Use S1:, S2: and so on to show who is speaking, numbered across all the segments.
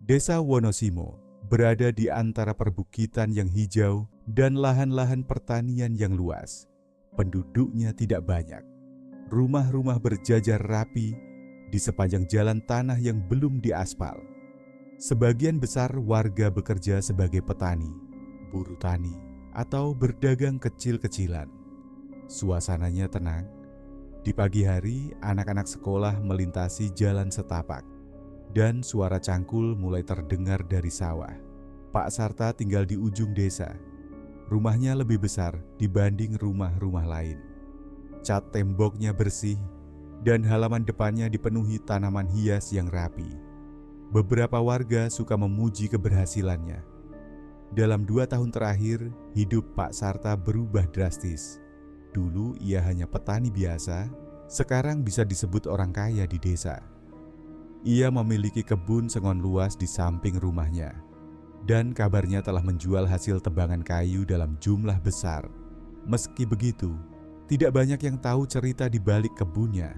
S1: Desa Wonosimo berada di antara perbukitan yang hijau dan lahan-lahan pertanian yang luas. Penduduknya tidak banyak. Rumah-rumah berjajar rapi di sepanjang jalan tanah yang belum diaspal. Sebagian besar warga bekerja sebagai petani, buruh tani, atau berdagang kecil-kecilan. Suasananya tenang. Di pagi hari, anak-anak sekolah melintasi jalan setapak, dan suara cangkul mulai terdengar dari sawah. Pak Sarta tinggal di ujung desa. Rumahnya lebih besar dibanding rumah-rumah lain. Cat temboknya bersih, dan halaman depannya dipenuhi tanaman hias yang rapi. Beberapa warga suka memuji keberhasilannya. Dalam 2 tahun terakhir, hidup Pak Sarta berubah drastis. Dulu ia hanya petani biasa, sekarang bisa disebut orang kaya di desa. Ia memiliki kebun sengon luas di samping rumahnya, dan kabarnya telah menjual hasil tebangan kayu dalam jumlah besar. Meski begitu, tidak banyak yang tahu cerita di balik kebunnya.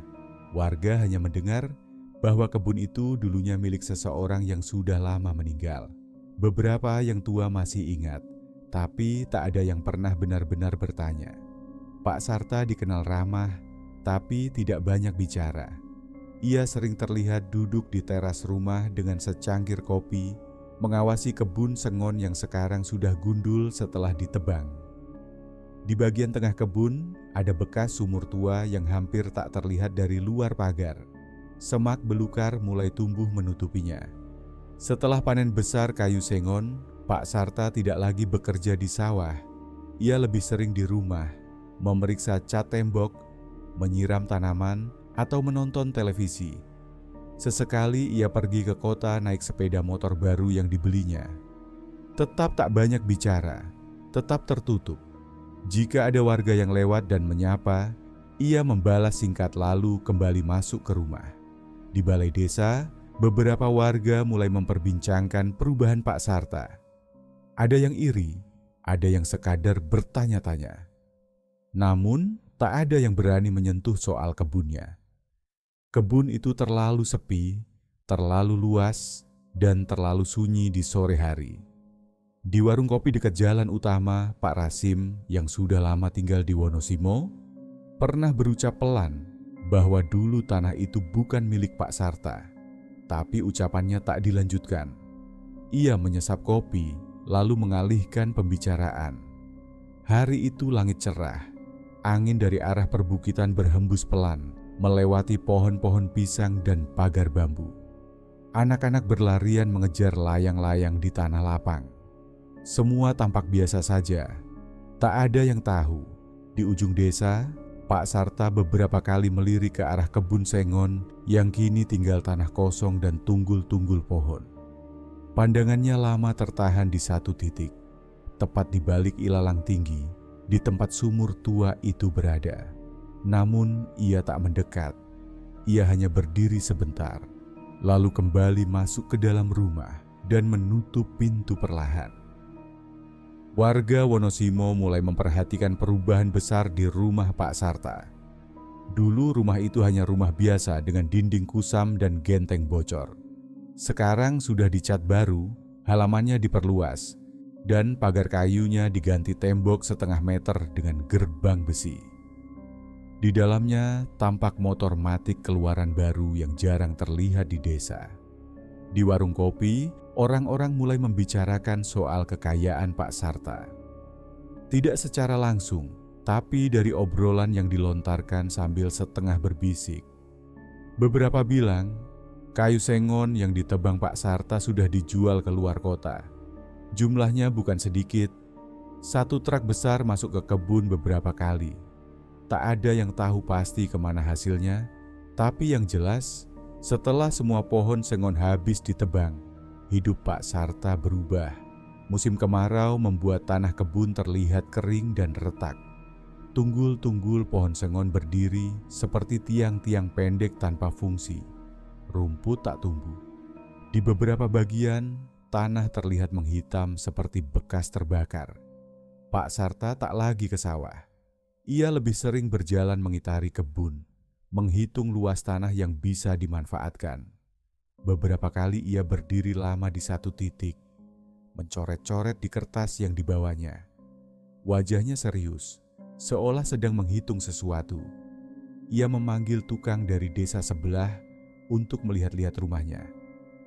S1: Warga hanya mendengar bahwa kebun itu dulunya milik seseorang yang sudah lama meninggal. Beberapa yang tua masih ingat, tapi tak ada yang pernah benar-benar bertanya. Pak Sarta dikenal ramah, tapi tidak banyak bicara. Ia sering terlihat duduk di teras rumah dengan secangkir kopi, mengawasi kebun sengon yang sekarang sudah gundul setelah ditebang. Di bagian tengah kebun, ada bekas sumur tua yang hampir tak terlihat dari luar pagar. Semak belukar mulai tumbuh menutupinya. Setelah panen besar kayu sengon, Pak Sarta tidak lagi bekerja di sawah. Ia lebih sering di rumah, memeriksa cat tembok, menyiram tanaman, atau menonton televisi. Sesekali ia pergi ke kota naik sepeda motor baru yang dibelinya. Tetap tak banyak bicara, tetap tertutup. Jika ada warga yang lewat dan menyapa, ia membalas singkat lalu kembali masuk ke rumah. Di balai desa, beberapa warga mulai memperbincangkan perubahan Pak Sarta. Ada yang iri, ada yang sekadar bertanya-tanya. Namun, tak ada yang berani menyentuh soal kebunnya. Kebun itu terlalu sepi, terlalu luas, dan terlalu sunyi di sore hari. Di warung kopi dekat jalan utama, Pak Rasim yang sudah lama tinggal di Wonosimo pernah berucap pelan bahwa dulu tanah itu bukan milik Pak Sarta, tapi ucapannya tak dilanjutkan. Ia menyesap kopi, lalu mengalihkan pembicaraan. Hari itu langit cerah, angin dari arah perbukitan berhembus pelan, melewati pohon-pohon pisang dan pagar bambu. Anak-anak berlarian mengejar layang-layang di tanah lapang. Semua tampak biasa saja. Tak ada yang tahu, di ujung desa, Pak Sarta beberapa kali melirik ke arah kebun sengon yang kini tinggal tanah kosong dan tunggul-tunggul pohon. Pandangannya lama tertahan di satu titik, tepat di balik ilalang tinggi, di tempat sumur tua itu berada. Namun ia tak mendekat. Ia hanya berdiri sebentar, lalu kembali masuk ke dalam rumah dan menutup pintu perlahan. Warga Wonosimo mulai memperhatikan perubahan besar di rumah Pak Sarta. Dulu rumah itu hanya rumah biasa dengan dinding kusam dan genteng bocor. Sekarang sudah dicat baru, halamannya diperluas, dan pagar kayunya diganti tembok 1/2 meter dengan gerbang besi. Di dalamnya tampak motor matic keluaran baru yang jarang terlihat di desa. Di warung kopi, orang-orang mulai membicarakan soal kekayaan Pak Sarta. Tidak secara langsung, tapi dari obrolan yang dilontarkan sambil setengah berbisik. Beberapa bilang, kayu sengon yang ditebang Pak Sarta sudah dijual ke luar kota. Jumlahnya bukan sedikit, 1 truk besar masuk ke kebun beberapa kali. Tak ada yang tahu pasti kemana hasilnya, tapi yang jelas, setelah semua pohon sengon habis ditebang, hidup Pak Sarta berubah. Musim kemarau membuat tanah kebun terlihat kering dan retak. Tunggul-tunggul pohon sengon berdiri seperti tiang-tiang pendek tanpa fungsi. Rumput tak tumbuh. Di beberapa bagian, tanah terlihat menghitam seperti bekas terbakar. Pak Sarta tak lagi ke sawah. Ia lebih sering berjalan mengitari kebun, menghitung luas tanah yang bisa dimanfaatkan. Beberapa kali ia berdiri lama di satu titik, mencoret-coret di kertas yang dibawanya. Wajahnya serius, seolah sedang menghitung sesuatu. Ia memanggil tukang dari desa sebelah untuk melihat-lihat rumahnya.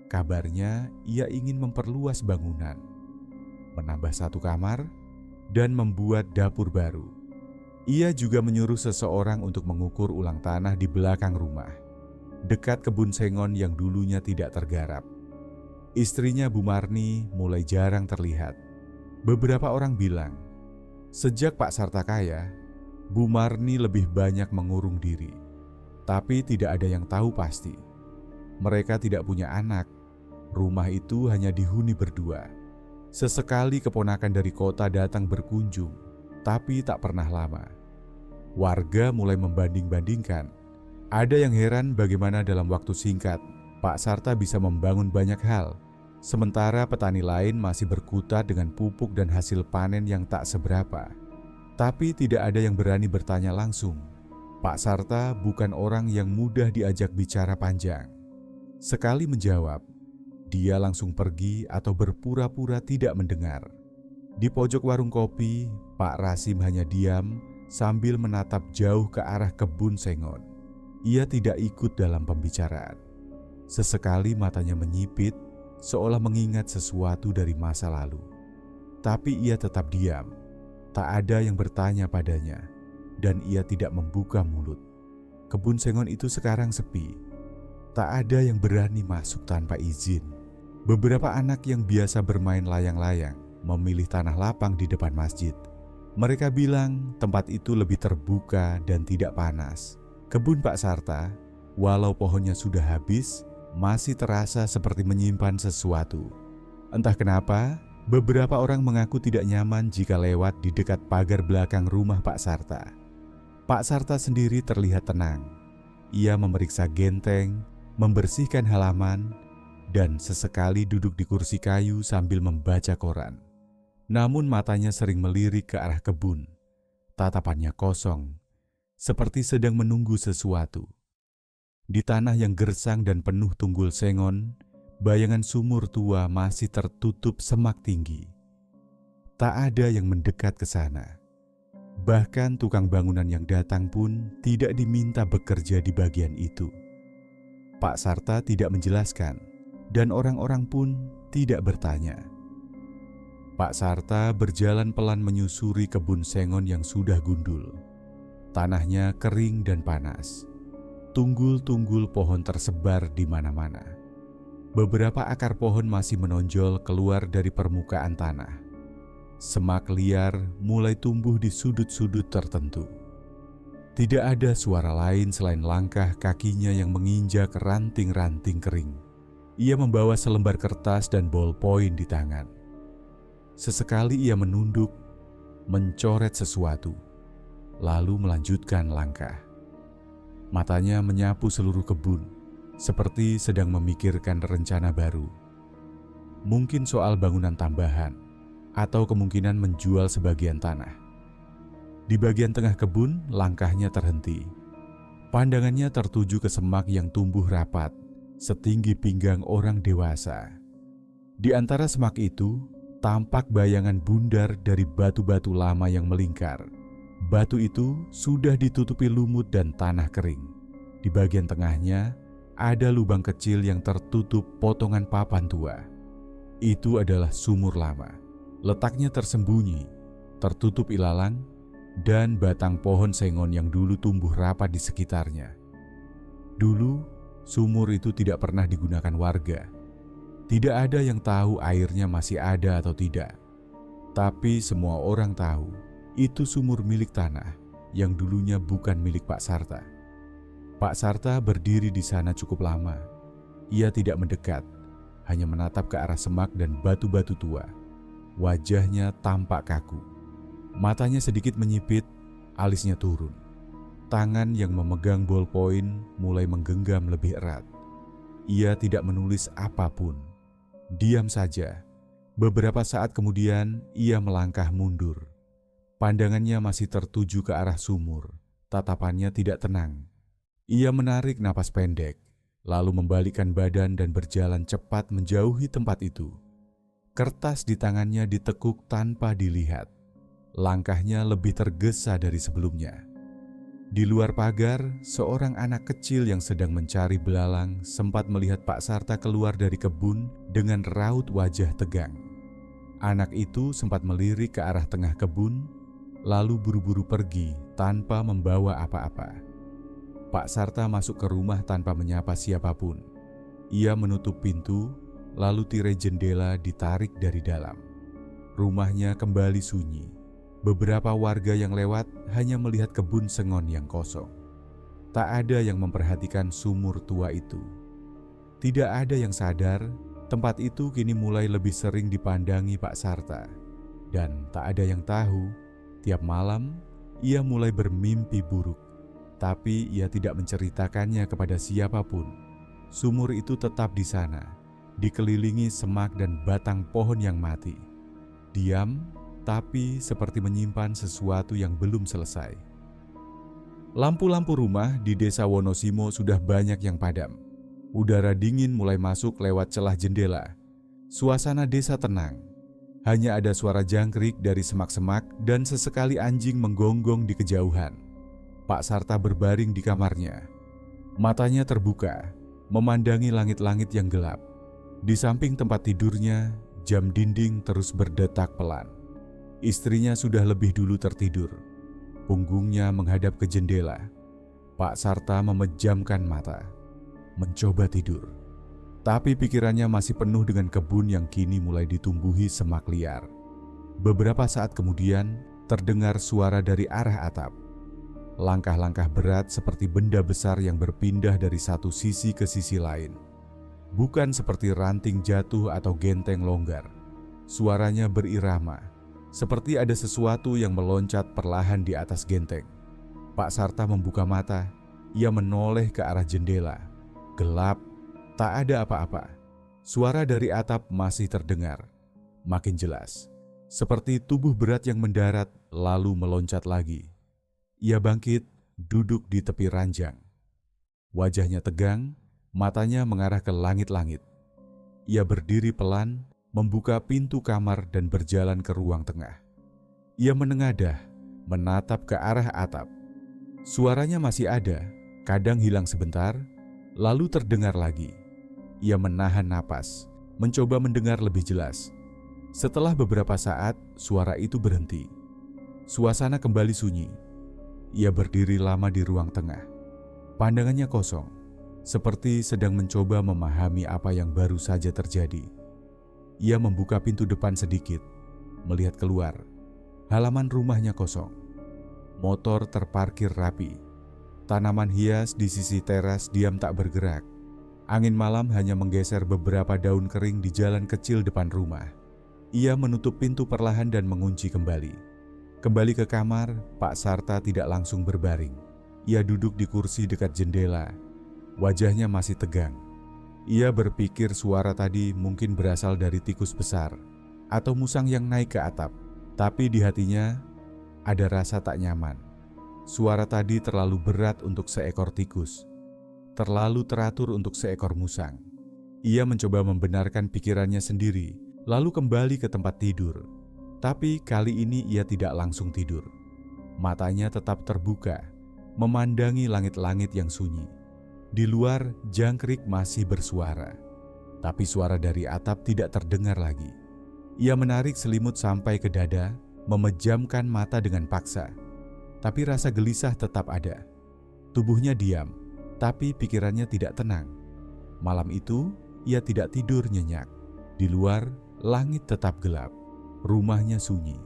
S1: Kabarnya ia ingin memperluas bangunan, menambah satu kamar, dan membuat dapur baru. Ia juga menyuruh seseorang untuk mengukur ulang tanah di belakang rumah, dekat kebun sengon yang dulunya tidak tergarap. Istrinya Bu Marni mulai jarang terlihat. Beberapa orang bilang, sejak Pak Sarta kaya, Bu Marni lebih banyak mengurung diri. Tapi tidak ada yang tahu pasti. Mereka tidak punya anak. Rumah itu hanya dihuni berdua. Sesekali keponakan dari kota datang berkunjung, tapi tak pernah lama. Warga mulai membanding-bandingkan. Ada yang heran bagaimana dalam waktu singkat Pak Sarta bisa membangun banyak hal, sementara petani lain masih berkutat dengan pupuk dan hasil panen yang tak seberapa. Tapi tidak ada yang berani bertanya langsung. Pak Sarta bukan orang yang mudah diajak bicara panjang. Sekali menjawab, dia langsung pergi atau berpura-pura tidak mendengar. Di pojok warung kopi, Pak Rasim hanya diam sambil menatap jauh ke arah kebun sengon. Ia tidak ikut dalam pembicaraan. Sesekali matanya menyipit, seolah mengingat sesuatu dari masa lalu. Tapi ia tetap diam. Tak ada yang bertanya padanya, dan ia tidak membuka mulut. Kebun sengon itu sekarang sepi. Tak ada yang berani masuk tanpa izin. Beberapa anak yang biasa bermain layang-layang memilih tanah lapang di depan masjid. Mereka bilang tempat itu lebih terbuka dan tidak panas. Kebun Pak Sarta, walau pohonnya sudah habis, masih terasa seperti menyimpan sesuatu. Entah kenapa, beberapa orang mengaku tidak nyaman jika lewat di dekat pagar belakang rumah Pak Sarta. Pak Sarta sendiri terlihat tenang. Ia memeriksa genteng, membersihkan halaman, dan sesekali duduk di kursi kayu sambil membaca koran. Namun matanya sering melirik ke arah kebun. Tatapannya kosong, seperti sedang menunggu sesuatu. Di tanah yang gersang dan penuh tunggul sengon, bayangan sumur tua masih tertutup semak tinggi. Tak ada yang mendekat ke sana. Bahkan tukang bangunan yang datang pun tidak diminta bekerja di bagian itu. Pak Sarta tidak menjelaskan, dan orang-orang pun tidak bertanya. Pak Sarta berjalan pelan menyusuri kebun sengon yang sudah gundul. Tanahnya kering dan panas. Tunggul-tunggul pohon tersebar di mana-mana. Beberapa akar pohon masih menonjol keluar dari permukaan tanah. Semak liar mulai tumbuh di sudut-sudut tertentu. Tidak ada suara lain selain langkah kakinya yang menginjak ranting-ranting kering. Ia membawa selembar kertas dan bolpoin di tangan. Sesekali ia menunduk, mencoret sesuatu, lalu melanjutkan langkah. Matanya menyapu seluruh kebun, seperti sedang memikirkan rencana baru. Mungkin soal bangunan tambahan, atau kemungkinan menjual sebagian tanah. Di bagian tengah kebun, langkahnya terhenti. Pandangannya tertuju ke semak yang tumbuh rapat, setinggi pinggang orang dewasa. Di antara semak itu, tampak bayangan bundar dari batu-batu lama yang melingkar. Batu itu sudah ditutupi lumut dan tanah kering. Di bagian tengahnya, ada lubang kecil yang tertutup potongan papan tua. Itu adalah sumur lama. Letaknya tersembunyi, tertutup ilalang, dan batang pohon sengon yang dulu tumbuh rapat di sekitarnya. Dulu, sumur itu tidak pernah digunakan warga. Tidak ada yang tahu airnya masih ada atau tidak. Tapi semua orang tahu, itu sumur milik tanah yang dulunya bukan milik Pak Sarta. Pak Sarta berdiri di sana cukup lama. Ia tidak mendekat, hanya menatap ke arah semak dan batu-batu tua. Wajahnya tampak kaku. Matanya sedikit menyipit, alisnya turun. Tangan yang memegang bolpoin mulai menggenggam lebih erat. Ia tidak menulis apapun. Diam saja. Beberapa saat kemudian, ia melangkah mundur. Pandangannya masih tertuju ke arah sumur. Tatapannya tidak tenang. Ia menarik napas pendek, lalu membalikkan badan dan berjalan cepat menjauhi tempat itu. Kertas di tangannya ditekuk tanpa dilihat. Langkahnya lebih tergesa dari sebelumnya. Di luar pagar, seorang anak kecil yang sedang mencari belalang sempat melihat Pak Sarta keluar dari kebun dengan raut wajah tegang. Anak itu sempat melirik ke arah tengah kebun, lalu buru-buru pergi tanpa membawa apa-apa. Pak Sarta masuk ke rumah tanpa menyapa siapapun. Ia menutup pintu, lalu tirai jendela ditarik dari dalam. Rumahnya kembali sunyi. Beberapa warga yang lewat hanya melihat kebun sengon yang kosong. Tak ada yang memperhatikan sumur tua itu. Tidak ada yang sadar, tempat itu kini mulai lebih sering dipandangi Pak Sarta. Dan tak ada yang tahu, tiap malam ia mulai bermimpi buruk. Tapi ia tidak menceritakannya kepada siapapun. Sumur itu tetap di sana, dikelilingi semak dan batang pohon yang mati. Diam, tapi seperti menyimpan sesuatu yang belum selesai. Lampu-lampu rumah di desa Wonosimo sudah banyak yang padam. Udara dingin mulai masuk lewat celah jendela. Suasana desa tenang. Hanya ada suara jangkrik dari semak-semak dan sesekali anjing menggonggong di kejauhan. Pak Sarta berbaring di kamarnya. Matanya terbuka, memandangi langit-langit yang gelap. Di samping tempat tidurnya, jam dinding terus berdetak pelan. Istrinya sudah lebih dulu tertidur. Punggungnya menghadap ke jendela. Pak Sarta memejamkan mata, mencoba tidur. Tapi pikirannya masih penuh dengan kebun yang kini mulai ditumbuhi semak liar. Beberapa saat kemudian, terdengar suara dari arah atap. Langkah-langkah berat seperti benda besar yang berpindah dari satu sisi ke sisi lain. Bukan seperti ranting jatuh atau genteng longgar. Suaranya berirama, seperti ada sesuatu yang meloncat perlahan di atas genteng. Pak Sarta membuka mata. Ia menoleh ke arah jendela. Gelap, tak ada apa-apa. Suara dari atap masih terdengar. Makin jelas, seperti tubuh berat yang mendarat lalu meloncat lagi. Ia bangkit, duduk di tepi ranjang. Wajahnya tegang, matanya mengarah ke langit-langit. Ia berdiri pelan, membuka pintu kamar dan berjalan ke ruang tengah. Ia menengadah, menatap ke arah atap. Suaranya masih ada, kadang hilang sebentar, lalu terdengar lagi. Ia menahan napas, mencoba mendengar lebih jelas. Setelah beberapa saat, suara itu berhenti. Suasana kembali sunyi. Ia berdiri lama di ruang tengah. Pandangannya kosong, seperti sedang mencoba memahami apa yang baru saja terjadi. Ia membuka pintu depan sedikit, melihat keluar. Halaman rumahnya kosong. Motor terparkir rapi. Tanaman hias di sisi teras diam tak bergerak. Angin malam hanya menggeser beberapa daun kering di jalan kecil depan rumah. Ia menutup pintu perlahan dan mengunci kembali. Kembali ke kamar, Pak Sarta tidak langsung berbaring. Ia duduk di kursi dekat jendela. Wajahnya masih tegang. Ia berpikir suara tadi mungkin berasal dari tikus besar atau musang yang naik ke atap. Tapi di hatinya ada rasa tak nyaman. Suara tadi terlalu berat untuk seekor tikus, terlalu teratur untuk seekor musang. Ia mencoba membenarkan pikirannya sendiri, lalu kembali ke tempat tidur. Tapi kali ini ia tidak langsung tidur. Matanya tetap terbuka, memandangi langit-langit yang sunyi. Di luar, jangkrik masih bersuara, tapi suara dari atap tidak terdengar lagi. Ia menarik selimut sampai ke dada, memejamkan mata dengan paksa. Tapi rasa gelisah tetap ada. Tubuhnya diam, tapi pikirannya tidak tenang. Malam itu, ia tidak tidur nyenyak. Di luar, langit tetap gelap. Rumahnya sunyi.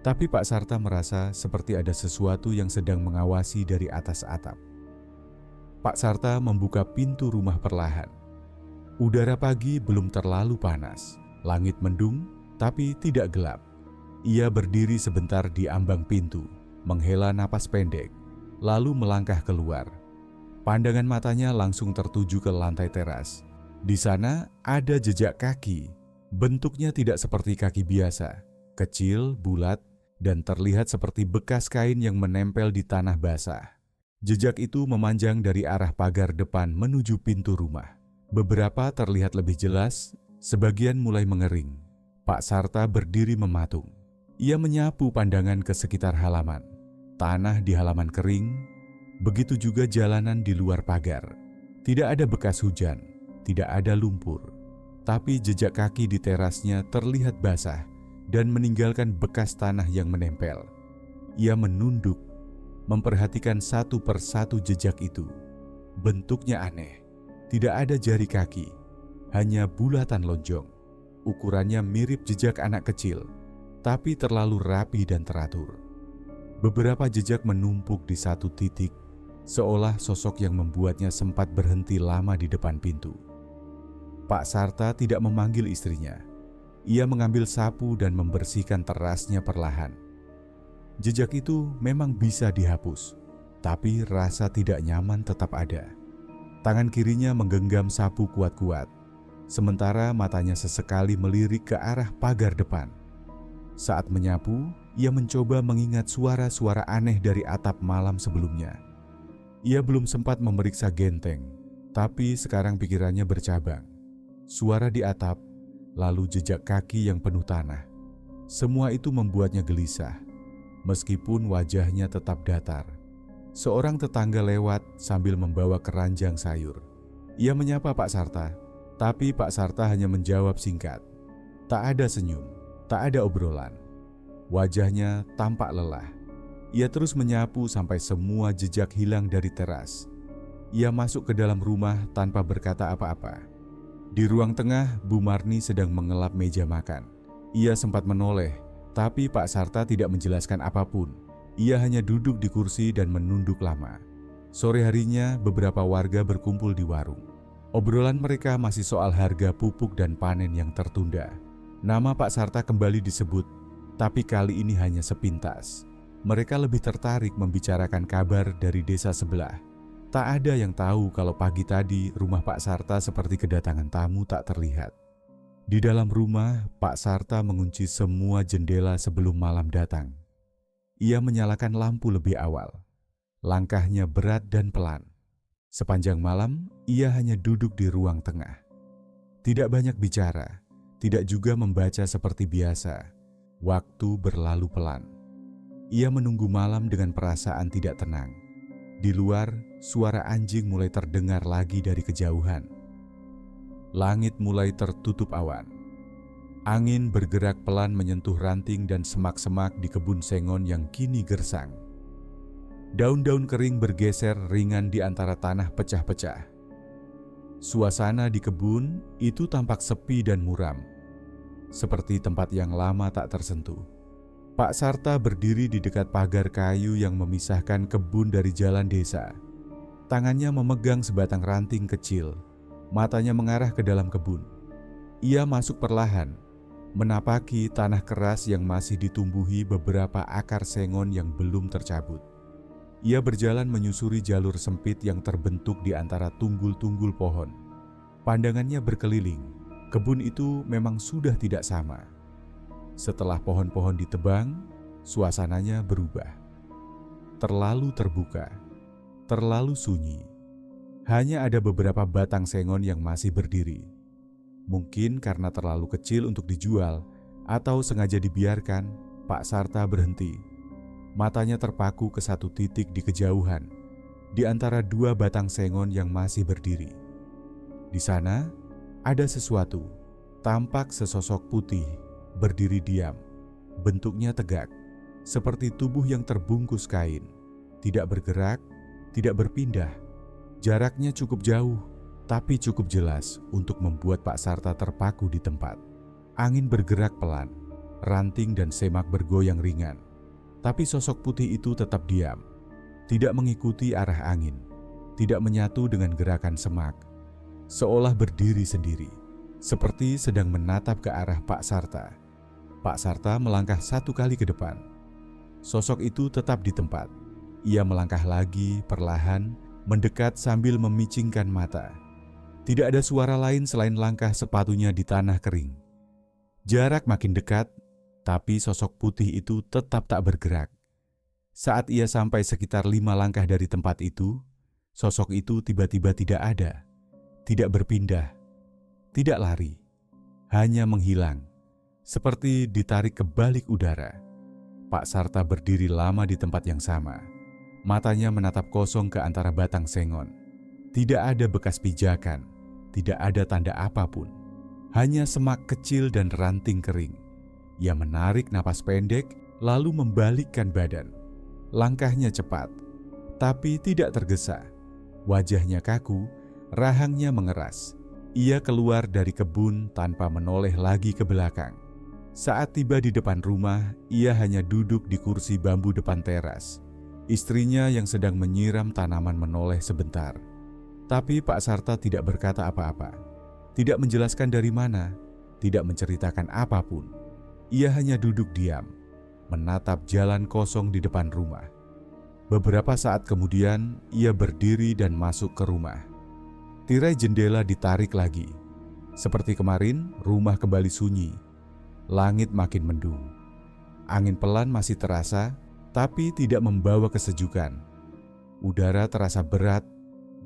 S1: Tapi Pak Sarta merasa seperti ada sesuatu yang sedang mengawasi dari atas atap. Pak Sarta membuka pintu rumah perlahan. Udara pagi belum terlalu panas. Langit mendung, tapi tidak gelap. Ia berdiri sebentar di ambang pintu, menghela napas pendek, lalu melangkah keluar. Pandangan matanya langsung tertuju ke lantai teras. Di sana ada jejak kaki. Bentuknya tidak seperti kaki biasa, kecil, bulat, dan terlihat seperti bekas kain yang menempel di tanah basah. Jejak itu memanjang dari arah pagar depan menuju pintu rumah. Beberapa terlihat lebih jelas, sebagian mulai mengering. Pak Sarta berdiri mematung. Ia menyapu pandangan ke sekitar halaman. Tanah di halaman kering, begitu juga jalanan di luar pagar. Tidak ada bekas hujan, tidak ada lumpur. Tapi jejak kaki di terasnya terlihat basah dan meninggalkan bekas tanah yang menempel. Ia menunduk, memperhatikan satu persatu jejak itu. Bentuknya aneh, tidak ada jari kaki, hanya bulatan lonjong. Ukurannya mirip jejak anak kecil, tapi terlalu rapi dan teratur. Beberapa jejak menumpuk di satu titik, seolah sosok yang membuatnya sempat berhenti lama di depan pintu. Pak Sarta tidak memanggil istrinya. Ia mengambil sapu dan membersihkan terasnya perlahan. Jejak itu memang bisa dihapus, tapi rasa tidak nyaman tetap ada. Tangan kirinya menggenggam sapu kuat-kuat, sementara matanya sesekali melirik ke arah pagar depan. Saat menyapu, ia mencoba mengingat suara-suara aneh dari atap malam sebelumnya. Ia belum sempat memeriksa genteng, tapi sekarang pikirannya bercabang. Suara di atap, lalu jejak kaki yang penuh tanah. Semua itu membuatnya gelisah, meskipun wajahnya tetap datar. Seorang tetangga lewat sambil membawa keranjang sayur. Ia menyapa Pak Sarta, tapi Pak Sarta hanya menjawab singkat. Tak ada senyum, tak ada obrolan. Wajahnya tampak lelah. Ia terus menyapu sampai semua jejak hilang dari teras. Ia masuk ke dalam rumah tanpa berkata apa-apa. Di ruang tengah, Bu Marni sedang mengelap meja makan. Ia sempat menoleh, tapi Pak Sarta tidak menjelaskan apapun. Ia hanya duduk di kursi dan menunduk lama. Sore harinya, beberapa warga berkumpul di warung. Obrolan mereka masih soal harga pupuk dan panen yang tertunda. Nama Pak Sarta kembali disebut, tapi kali ini hanya sepintas. Mereka lebih tertarik membicarakan kabar dari desa sebelah. Tak ada yang tahu kalau pagi tadi rumah Pak Sarta seperti kedatangan tamu tak terlihat. Di dalam rumah, Pak Sarta mengunci semua jendela sebelum malam datang. Ia menyalakan lampu lebih awal. Langkahnya berat dan pelan. Sepanjang malam, ia hanya duduk di ruang tengah. Tidak banyak bicara, tidak juga membaca seperti biasa. Waktu berlalu pelan. Ia menunggu malam dengan perasaan tidak tenang. Di luar, suara anjing mulai terdengar lagi dari kejauhan. Langit mulai tertutup awan. Angin bergerak pelan menyentuh ranting dan semak-semak di kebun sengon yang kini gersang. Daun-daun kering bergeser ringan di antara tanah pecah-pecah. Suasana di kebun itu tampak sepi dan muram, seperti tempat yang lama tak tersentuh. Pak Sarta berdiri di dekat pagar kayu yang memisahkan kebun dari jalan desa. Tangannya memegang sebatang ranting kecil, matanya mengarah ke dalam kebun. Ia masuk perlahan, menapaki tanah keras yang masih ditumbuhi beberapa akar sengon yang belum tercabut. Ia berjalan menyusuri jalur sempit yang terbentuk di antara tunggul-tunggul pohon. Pandangannya berkeliling, kebun itu memang sudah tidak sama. Setelah pohon-pohon ditebang, suasananya berubah. Terlalu terbuka, terlalu sunyi. Hanya ada beberapa batang sengon yang masih berdiri. Mungkin karena terlalu kecil untuk dijual atau sengaja dibiarkan, Pak Sarta berhenti. Matanya terpaku ke satu titik di kejauhan, di antara dua batang sengon yang masih berdiri. Di sana, ada sesuatu, tampak sesosok putih, berdiri diam. Bentuknya tegak, seperti tubuh yang terbungkus kain. Tidak bergerak, tidak berpindah. Jaraknya cukup jauh, tapi cukup jelas untuk membuat Pak Sarta terpaku di tempat. Angin bergerak pelan, ranting dan semak bergoyang ringan. Tapi sosok putih itu tetap diam, tidak mengikuti arah angin, tidak menyatu dengan gerakan semak, seolah berdiri sendiri, seperti sedang menatap ke arah Pak Sarta. Pak Sarta melangkah satu kali ke depan. Sosok itu tetap di tempat. Ia melangkah lagi perlahan, mendekat sambil memicingkan mata. Tidak ada suara lain selain langkah sepatunya di tanah kering. Jarak makin dekat, tapi sosok putih itu tetap tak bergerak. Saat ia sampai sekitar 5 langkah dari tempat itu, sosok itu tiba-tiba tidak ada, tidak berpindah, tidak lari, hanya menghilang, seperti ditarik ke balik udara. Pak Sarta berdiri lama di tempat yang sama. Matanya menatap kosong ke antara batang sengon. Tidak ada bekas pijakan, tidak ada tanda apapun. Hanya semak kecil dan ranting kering. Ia menarik napas pendek, lalu membalikkan badan. Langkahnya cepat, tapi tidak tergesa. Wajahnya kaku, rahangnya mengeras. Ia keluar dari kebun tanpa menoleh lagi ke belakang. Saat tiba di depan rumah, ia hanya duduk di kursi bambu depan teras. Istrinya yang sedang menyiram tanaman menoleh sebentar. Tapi Pak Sarta tidak berkata apa-apa. Tidak menjelaskan dari mana, tidak menceritakan apapun. Ia hanya duduk diam, menatap jalan kosong di depan rumah. Beberapa saat kemudian, ia berdiri dan masuk ke rumah. Tirai jendela ditarik lagi. Seperti kemarin, rumah kembali sunyi. Langit makin mendung. Angin pelan masih terasa, tapi tidak membawa kesejukan. Udara terasa berat,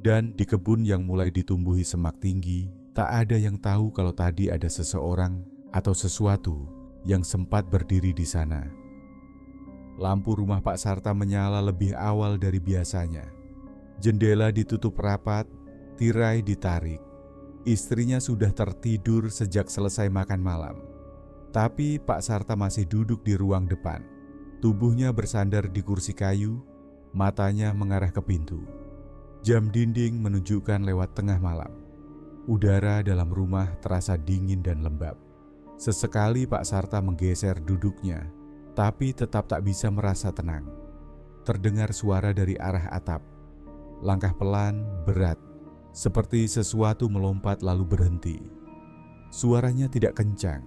S1: dan di kebun yang mulai ditumbuhi semak tinggi, tak ada yang tahu kalau tadi ada seseorang atau sesuatu yang sempat berdiri di sana. Lampu rumah Pak Sarta menyala lebih awal dari biasanya. Jendela ditutup rapat, tirai ditarik. Istrinya sudah tertidur sejak selesai makan malam. Tapi Pak Sarta masih duduk di ruang depan. Tubuhnya bersandar di kursi kayu, matanya mengarah ke pintu. Jam dinding menunjukkan lewat tengah malam. Udara dalam rumah terasa dingin dan lembab. Sesekali Pak Sarta menggeser duduknya, tapi tetap tak bisa merasa tenang. Terdengar suara dari arah atap. Langkah pelan, berat, seperti sesuatu melompat lalu berhenti. Suaranya tidak kencang,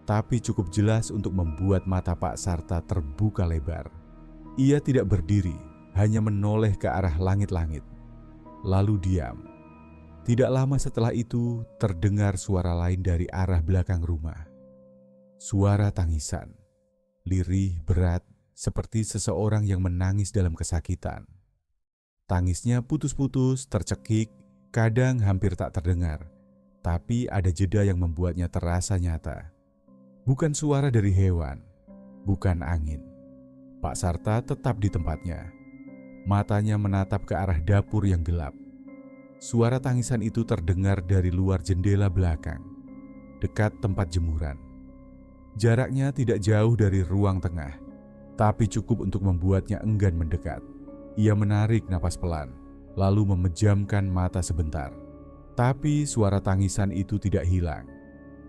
S1: tapi cukup jelas untuk membuat mata Pak Sarta terbuka lebar. Ia tidak berdiri, hanya menoleh ke arah langit-langit. Lalu diam. Tidak lama setelah itu, terdengar suara lain dari arah belakang rumah. Suara tangisan. Lirih, berat, seperti seseorang yang menangis dalam kesakitan. Tangisnya putus-putus, tercekik, kadang hampir tak terdengar. Tapi ada jeda yang membuatnya terasa nyata. Bukan suara dari hewan, bukan angin. Pak Sarta tetap di tempatnya. Matanya menatap ke arah dapur yang gelap. Suara tangisan itu terdengar dari luar jendela belakang, dekat tempat jemuran. Jaraknya tidak jauh dari ruang tengah, tapi cukup untuk membuatnya enggan mendekat. Ia menarik napas pelan, lalu memejamkan mata sebentar. Tapi suara tangisan itu tidak hilang.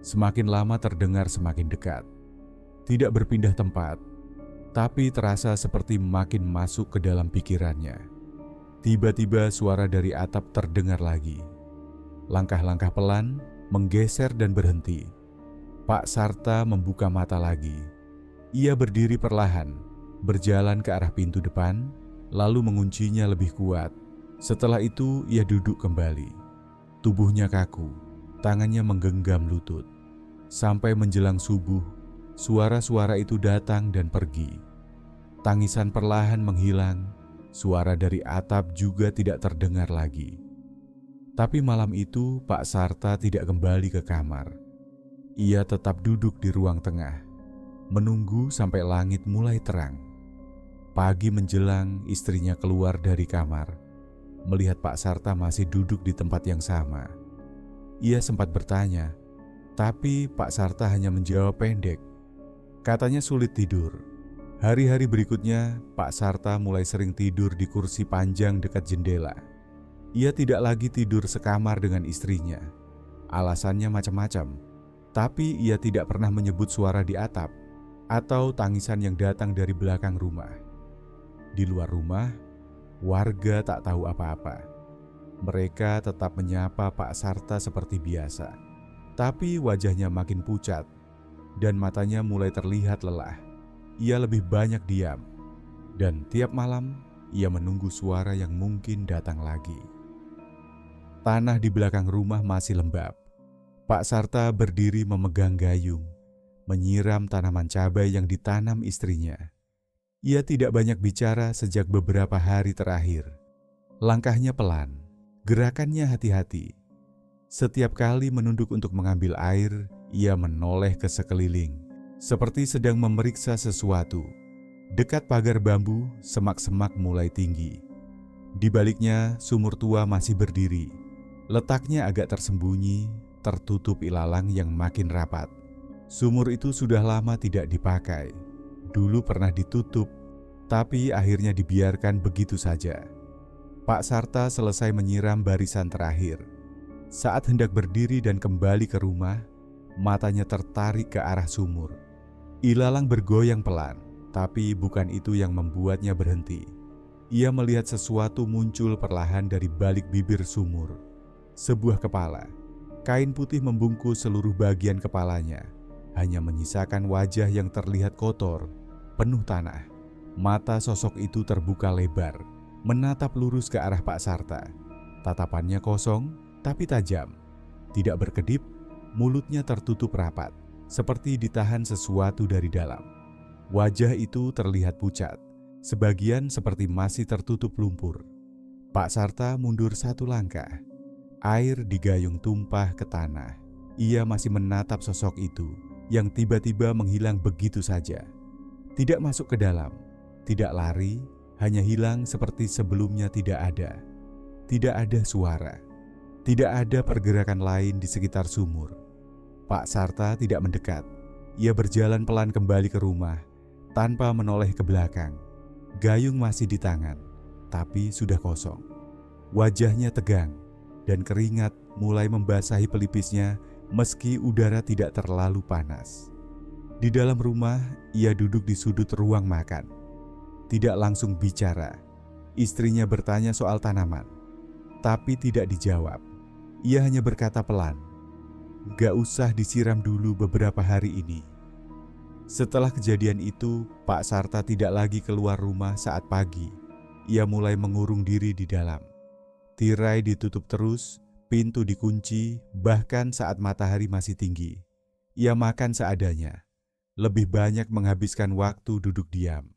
S1: Semakin lama terdengar semakin dekat. Tidak berpindah tempat, tapi terasa seperti makin masuk ke dalam pikirannya. Tiba-tiba suara dari atap terdengar lagi. Langkah-langkah pelan menggeser dan berhenti. Pak Sarta membuka mata lagi. Ia berdiri perlahan, berjalan ke arah pintu depan, lalu menguncinya lebih kuat. Setelah itu ia duduk kembali. Tubuhnya kaku, tangannya menggenggam lutut. Sampai menjelang subuh, suara-suara itu datang dan pergi. Tangisan perlahan menghilang, suara dari atap juga tidak terdengar lagi. Tapi malam itu Pak Sarta tidak kembali ke kamar. Ia tetap duduk di ruang tengah, menunggu sampai langit mulai terang. Pagi menjelang, istrinya keluar dari kamar, melihat Pak Sarta masih duduk di tempat yang sama. Ia sempat bertanya, tapi Pak Sarta hanya menjawab pendek. Katanya sulit tidur. Hari-hari berikutnya, Pak Sarta mulai sering tidur di kursi panjang dekat jendela. Ia tidak lagi tidur sekamar dengan istrinya. Alasannya macam-macam, tapi ia tidak pernah menyebut suara di atap atau tangisan yang datang dari belakang rumah. Di luar rumah, warga tak tahu apa-apa. Mereka tetap menyapa Pak Sarta seperti biasa. Tapi wajahnya makin pucat dan matanya mulai terlihat lelah. Ia lebih banyak diam, dan tiap malam ia menunggu suara yang mungkin datang lagi. Tanah di belakang rumah masih lembab. Pak Sarta berdiri memegang gayung, menyiram tanaman cabai yang ditanam istrinya. Ia tidak banyak bicara sejak beberapa hari terakhir. Langkahnya pelan, gerakannya hati-hati. Setiap kali menunduk untuk mengambil air, ia menoleh ke sekeliling, seperti sedang memeriksa sesuatu. Dekat pagar bambu, semak-semak mulai tinggi. Di baliknya, sumur tua masih berdiri. Letaknya agak tersembunyi, tertutup ilalang yang makin rapat. Sumur itu sudah lama tidak dipakai. Dulu pernah ditutup, tapi akhirnya dibiarkan begitu saja. Pak Sarta selesai menyiram barisan terakhir. Saat hendak berdiri dan kembali ke rumah, matanya tertarik ke arah sumur. Ilalang bergoyang pelan, tapi bukan itu yang membuatnya berhenti. Ia melihat sesuatu muncul perlahan dari balik bibir sumur. Sebuah kepala. Kain putih membungkus seluruh bagian kepalanya, hanya menyisakan wajah yang terlihat kotor, penuh tanah. Mata sosok itu terbuka lebar, menatap lurus ke arah Pak Sarta. Tatapannya kosong, tapi tajam. Tidak berkedip, mulutnya tertutup rapat, seperti ditahan sesuatu dari dalam. Wajah itu terlihat pucat, sebagian seperti masih tertutup lumpur. Pak Sarta mundur satu langkah. Air di gayung tumpah ke tanah. Ia masih menatap sosok itu yang tiba-tiba menghilang begitu saja. Tidak masuk ke dalam, tidak lari, hanya hilang seperti sebelumnya tidak ada. Tidak ada suara, tidak ada pergerakan lain di sekitar sumur. Pak Sarta tidak mendekat. Ia berjalan pelan kembali ke rumah, tanpa menoleh ke belakang. Gayung masih di tangan, tapi sudah kosong. Wajahnya tegang, dan keringat mulai membasahi pelipisnya meski udara tidak terlalu panas. Di dalam rumah, ia duduk di sudut ruang makan. Tidak langsung bicara. Istrinya bertanya soal tanaman, tapi tidak dijawab. Ia hanya berkata pelan, "Gak usah disiram dulu beberapa hari ini." Setelah kejadian itu, Pak Sarta tidak lagi keluar rumah saat pagi. Ia mulai mengurung diri di dalam. Tirai ditutup terus, pintu dikunci, bahkan saat matahari masih tinggi. Ia makan seadanya, lebih banyak menghabiskan waktu duduk diam.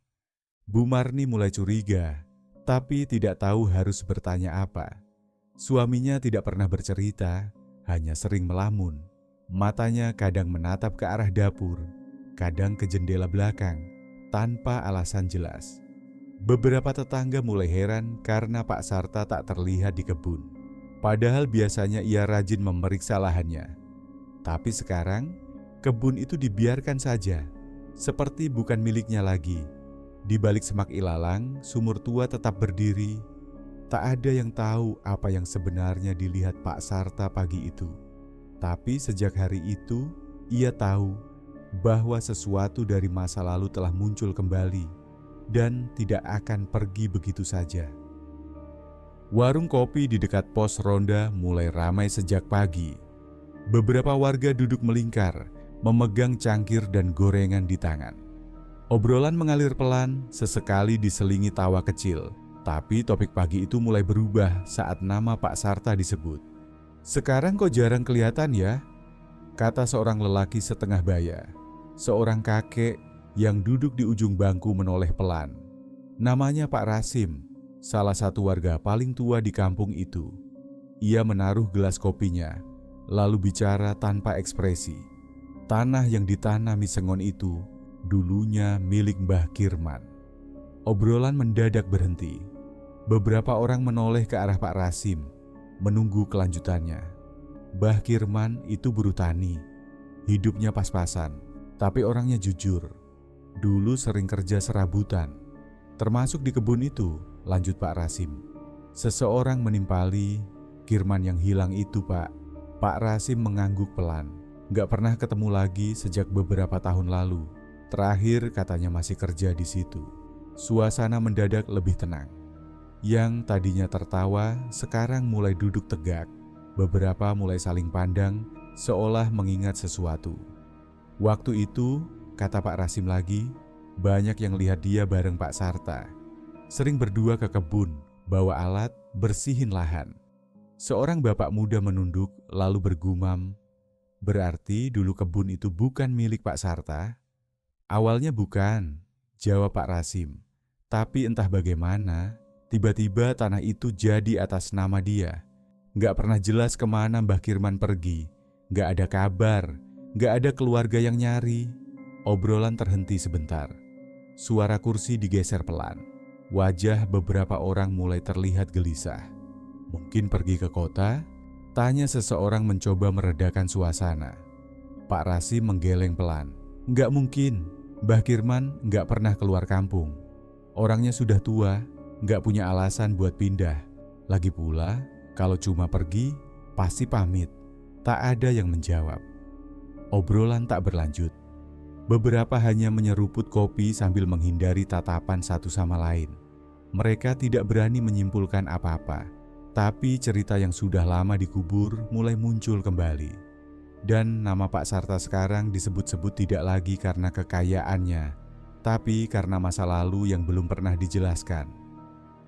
S1: Bu Marni mulai curiga, tapi tidak tahu harus bertanya apa. Suaminya tidak pernah bercerita, hanya sering melamun. Matanya kadang menatap ke arah dapur, kadang ke jendela belakang, tanpa alasan jelas. Beberapa tetangga mulai heran karena Pak Sarta tak terlihat di kebun. Padahal biasanya ia rajin memeriksa lahannya. Tapi sekarang, kebun itu dibiarkan saja, seperti bukan miliknya lagi. Di balik semak ilalang, sumur tua tetap berdiri. Tak ada yang tahu apa yang sebenarnya dilihat Pak Sarta pagi itu. Tapi sejak hari itu, ia tahu bahwa sesuatu dari masa lalu telah muncul kembali dan tidak akan pergi begitu saja. Warung kopi di dekat pos ronda mulai ramai sejak pagi. Beberapa warga duduk melingkar, memegang cangkir dan gorengan di tangan. Obrolan mengalir pelan, sesekali diselingi tawa kecil. Tapi topik pagi itu mulai berubah saat nama Pak Sarta disebut. "Sekarang kok jarang kelihatan ya?" kata seorang lelaki setengah baya. Seorang kakek yang duduk di ujung bangku menoleh pelan. Namanya Pak Rasim, salah satu warga paling tua di kampung itu. Ia menaruh gelas kopinya, lalu bicara tanpa ekspresi. Tanah yang ditanami Sengon itu dulunya milik Mbah Kirman. Obrolan mendadak berhenti. Beberapa orang menoleh ke arah Pak Rasim, menunggu kelanjutannya. Mbah Kirman itu buruh tani, hidupnya pas-pasan, tapi orangnya jujur. Dulu sering kerja serabutan, termasuk di kebun itu, lanjut Pak Rasim. Seseorang menimpali, "Kirman yang hilang itu, Pak." Pak Rasim mengangguk pelan. Gak pernah ketemu lagi sejak beberapa tahun lalu. Terakhir katanya masih kerja di situ. Suasana mendadak lebih tenang. Yang tadinya tertawa, sekarang mulai duduk tegak. Beberapa mulai saling pandang, seolah mengingat sesuatu. Waktu itu, kata Pak Rasim lagi, banyak yang lihat dia bareng Pak Sarta. Sering berdua ke kebun, bawa alat, bersihin lahan. Seorang bapak muda menunduk lalu bergumam, "Berarti dulu kebun itu bukan milik Pak Sarta?" "Awalnya bukan, jawab Pak Rasim. Tapi entah bagaimana, tiba-tiba tanah itu jadi atas nama dia. Nggak pernah jelas kemana Mbah Kirman pergi. Nggak ada kabar, nggak ada keluarga yang nyari. Obrolan terhenti sebentar. Suara kursi digeser pelan. Wajah beberapa orang mulai terlihat gelisah. Mungkin pergi ke kota? Tanya seseorang mencoba meredakan suasana. Pak Rasim menggeleng pelan. Nggak mungkin, Mbah Kirman nggak pernah keluar kampung. Orangnya sudah tua, nggak punya alasan buat pindah. Lagi pula, kalau cuma pergi, pasti pamit. Tak ada yang menjawab. Obrolan tak berlanjut. Beberapa hanya menyeruput kopi sambil menghindari tatapan satu sama lain. Mereka tidak berani menyimpulkan apa-apa, tapi cerita yang sudah lama dikubur mulai muncul kembali. Dan nama Pak Sarta sekarang disebut-sebut tidak lagi karena kekayaannya, tapi karena masa lalu yang belum pernah dijelaskan.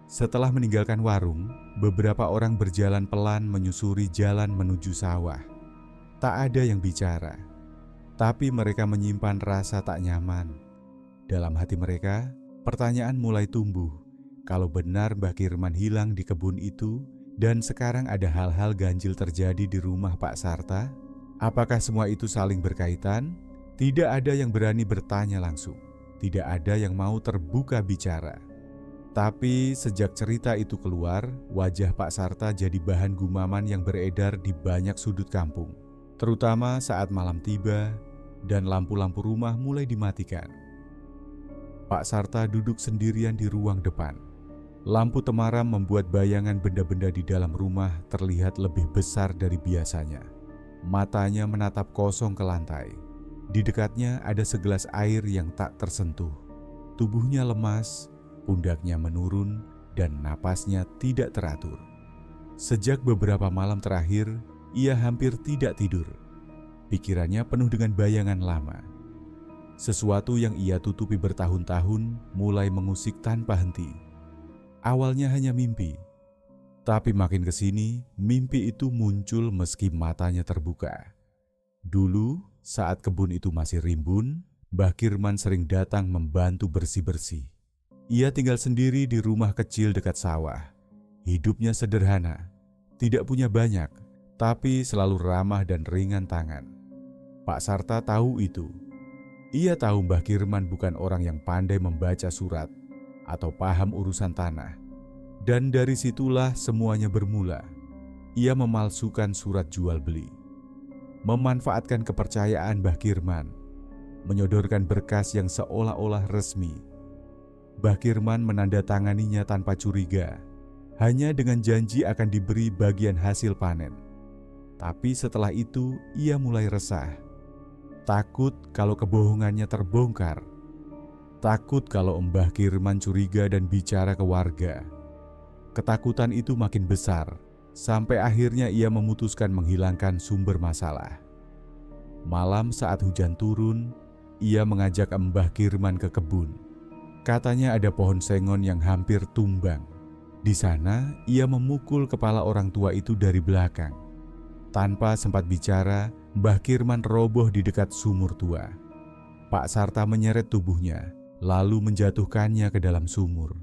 S1: Setelah meninggalkan warung, beberapa orang berjalan pelan menyusuri jalan menuju sawah. Tak ada yang bicara. Tapi mereka menyimpan rasa tak nyaman. Dalam hati mereka, pertanyaan mulai tumbuh. Kalau benar Mbah Kirman hilang di kebun itu dan sekarang ada hal-hal ganjil terjadi di rumah Pak Sarta, apakah semua itu saling berkaitan? Tidak ada yang berani bertanya langsung. Tidak ada yang mau terbuka bicara. Tapi sejak cerita itu keluar, wajah Pak Sarta jadi bahan gumaman yang beredar di banyak sudut kampung. Terutama saat malam tiba dan lampu-lampu rumah mulai dimatikan. Pak Sarta duduk sendirian di ruang depan. Lampu temaram membuat bayangan benda-benda di dalam rumah terlihat lebih besar dari biasanya. Matanya menatap kosong ke lantai. Di dekatnya ada segelas air yang tak tersentuh. Tubuhnya lemas, pundaknya menurun, dan napasnya tidak teratur. Sejak beberapa malam terakhir, ia hampir tidak tidur. Pikirannya penuh dengan bayangan lama. Sesuatu yang ia tutupi bertahun-tahun mulai mengusik tanpa henti. Awalnya hanya mimpi, tapi makin ke sini mimpi itu muncul meski matanya terbuka. Dulu, saat kebun itu masih rimbun, Mbah Kirman sering datang membantu bersih-bersih. Ia tinggal sendiri di rumah kecil dekat sawah. Hidupnya sederhana, tidak punya banyak, tapi selalu ramah dan ringan tangan. Pak Sarta tahu itu. Ia tahu Mbah Kirman bukan orang yang pandai membaca surat atau paham urusan tanah. Dan dari situlah semuanya bermula. Ia memalsukan surat jual beli, memanfaatkan kepercayaan Mbah Kirman, menyodorkan berkas yang seolah-olah resmi. Mbah Kirman menandatanganinya tanpa curiga, hanya dengan janji akan diberi bagian hasil panen. Tapi setelah itu ia mulai resah. Takut kalau kebohongannya terbongkar. Takut kalau Mbah Kirman curiga dan bicara ke warga. Ketakutan itu makin besar, sampai akhirnya ia memutuskan menghilangkan sumber masalah. Malam saat hujan turun, ia mengajak Mbah Kirman ke kebun. Katanya ada pohon sengon yang hampir tumbang. Di sana, ia memukul kepala orang tua itu dari belakang. Tanpa sempat bicara, Mbah Kirman roboh di dekat sumur tua. Pak Sarta menyeret tubuhnya, lalu menjatuhkannya ke dalam sumur.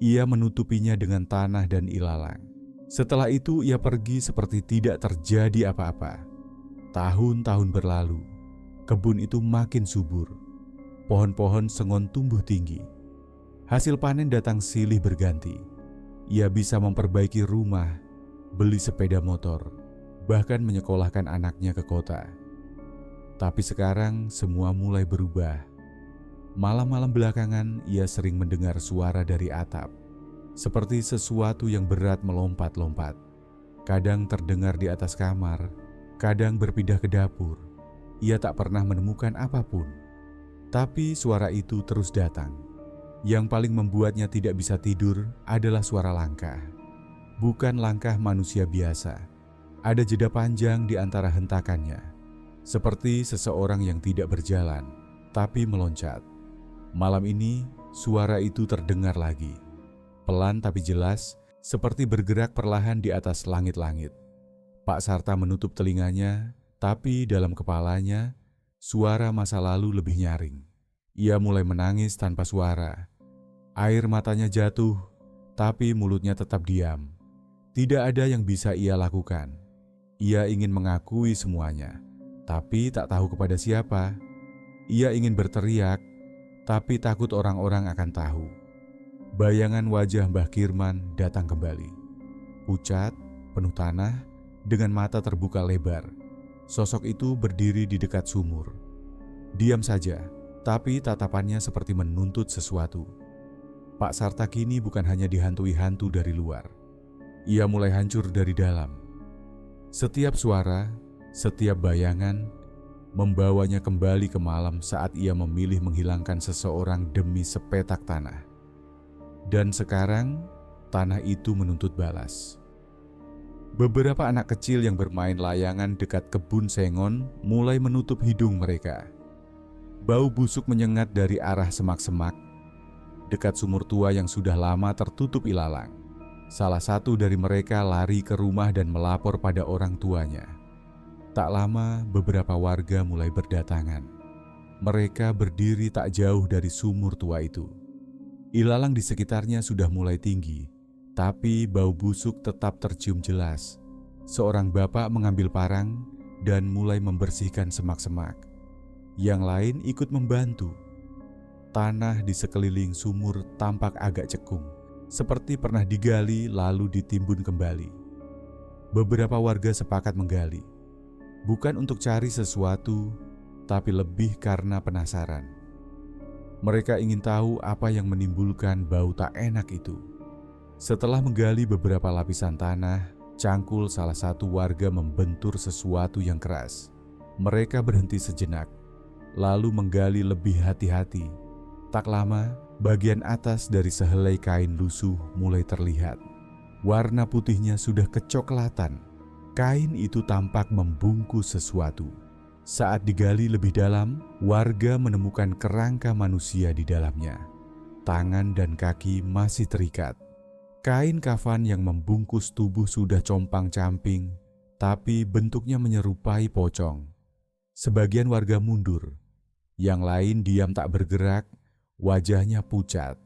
S1: Ia menutupinya dengan tanah dan ilalang. Setelah itu ia pergi seperti tidak terjadi apa-apa. Tahun-tahun berlalu, kebun itu makin subur. Pohon-pohon sengon tumbuh tinggi. Hasil panen datang silih berganti. Ia bisa memperbaiki rumah, beli sepeda motor, bahkan menyekolahkan anaknya ke kota. Tapi sekarang semua mulai berubah. Malam-malam belakangan ia sering mendengar suara dari atap, seperti sesuatu yang berat melompat-lompat. Kadang terdengar di atas kamar, kadang berpindah ke dapur. Ia tak pernah menemukan apapun. Tapi suara itu terus datang. Yang paling membuatnya tidak bisa tidur adalah suara langkah. Bukan langkah manusia biasa. Ada jeda panjang di antara hentakannya, seperti seseorang yang tidak berjalan, tapi meloncat. Malam ini, suara itu terdengar lagi. Pelan tapi jelas, seperti bergerak perlahan di atas langit-langit. Pak Sarta menutup telinganya, tapi dalam kepalanya, suara masa lalu lebih nyaring. Ia mulai menangis tanpa suara. Air matanya jatuh, tapi mulutnya tetap diam. Tidak ada yang bisa ia lakukan. Ia ingin mengakui semuanya, tapi tak tahu kepada siapa. Ia ingin berteriak, tapi takut orang-orang akan tahu. Bayangan wajah Mbah Kirman datang kembali. Pucat, penuh tanah, dengan mata terbuka lebar. Sosok itu berdiri di dekat sumur. Diam saja, tapi tatapannya seperti menuntut sesuatu. Pak Sarta kini bukan hanya dihantui hantu dari luar. Ia mulai hancur dari dalam. Setiap suara, setiap bayangan, membawanya kembali ke malam saat ia memilih menghilangkan seseorang demi sepetak tanah. Dan sekarang, tanah itu menuntut balas. Beberapa anak kecil yang bermain layangan dekat kebun sengon mulai menutup hidung mereka. Bau busuk menyengat dari arah semak-semak. Dekat sumur tua yang sudah lama tertutup ilalang, salah satu dari mereka lari ke rumah dan melapor pada orang tuanya. Tak lama, beberapa warga mulai berdatangan. Mereka berdiri tak jauh dari sumur tua itu. Ilalang di sekitarnya sudah mulai tinggi, tapi bau busuk tetap tercium jelas. Seorang bapak mengambil parang dan mulai membersihkan semak-semak. Yang lain ikut membantu. Tanah di sekeliling sumur tampak agak cekung, seperti pernah digali lalu ditimbun kembali. Beberapa warga sepakat menggali, bukan untuk cari sesuatu, tapi lebih karena penasaran. Mereka ingin tahu apa yang menimbulkan bau tak enak itu. Setelah menggali beberapa lapisan tanah, cangkul salah satu warga membentur sesuatu yang keras. Mereka berhenti sejenak, lalu menggali lebih hati-hati. Tak lama, bagian atas dari sehelai kain lusuh mulai terlihat. Warna putihnya sudah kecoklatan. Kain itu tampak membungkus sesuatu. Saat digali lebih dalam, warga menemukan kerangka manusia di dalamnya. Tangan dan kaki masih terikat. Kain kafan yang membungkus tubuh sudah compang-camping, tapi bentuknya menyerupai pocong. Sebagian warga mundur, yang lain diam tak bergerak. Wajahnya pucat.